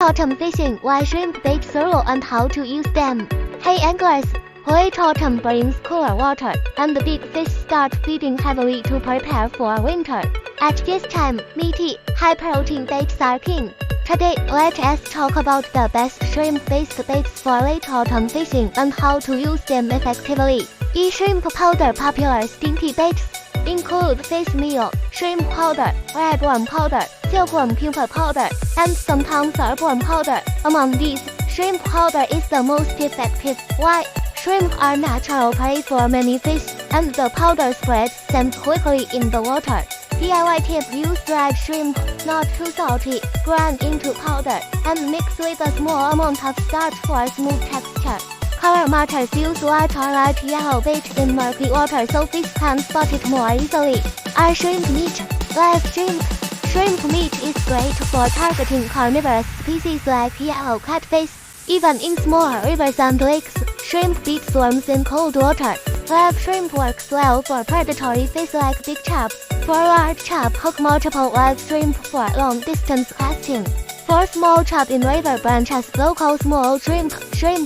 autumn fishing, why shrimp bait thorough and how to use them. Hey anglers! Late autumn brings cooler water, and the big fish start feeding heavily to prepare for winter. At this time, meaty, high-protein baits are king. Today, let us talk about the best shrimp-based baits for late autumn fishing and how to use them effectively. Shrimp powder. Popular stinky baits include fish meal, shrimp powder, earthworm powder, silkworm pupa powder, and sometimes earthworm powder. Among these, shrimp powder is the most effective. Why? Shrimp are natural prey for many fish, and the powder spreads them quickly in the water. DIY tip: use dried shrimp, not too salty, grind into powder, and mix with a small amount of starch for a smooth texture. Color matters: use white or light yellow bait in murky water so fish can spot it more easily. Are shrimp meat? Live shrimp. Shrimp meat is great for targeting carnivorous species like yellow catfish. Even in smaller rivers and lakes, shrimp beat swarms in cold water. Live shrimp works well for predatory fish like big chub. For large chub, hook multiple live shrimp for long-distance casting. For small chub in river branches, local small shrimp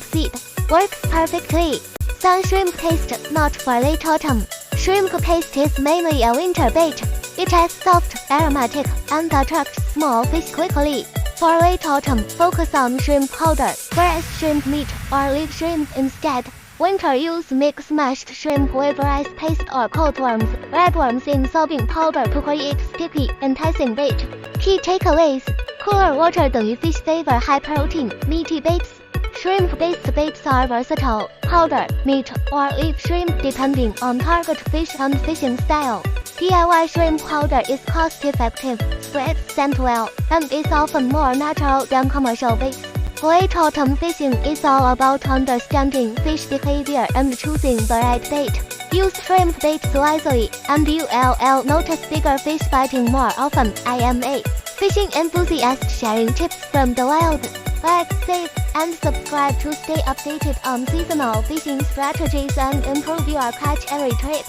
seed works perfectly. Sun shrimp paste, not for late autumn. Shrimp paste is mainly a winter bait. It is soft, aromatic, and attracts small fish quickly. For late autumn, focus on shrimp powder, fresh shrimp meat, or leave shrimp instead. Winter, use mix mashed shrimp with rice paste or cold worms, red worms in sopping powder to create sticky, enticing bait. Key takeaways: cooler water fish favor high-protein, meaty baits. Shrimp-based baits are versatile: powder, meat, or leaf shrimp depending on target fish and fishing style. DIY shrimp powder is cost-effective, spreads scent well, and is often more natural than commercial baits. Late autumn fishing is all about understanding fish behavior and choosing the right bait. Use shrimp baits wisely, and you'll notice bigger fish biting more often. I am a fishing enthusiast sharing tips from the wild. Like, save, and subscribe to stay updated on seasonal fishing strategies and improve your catch every trip.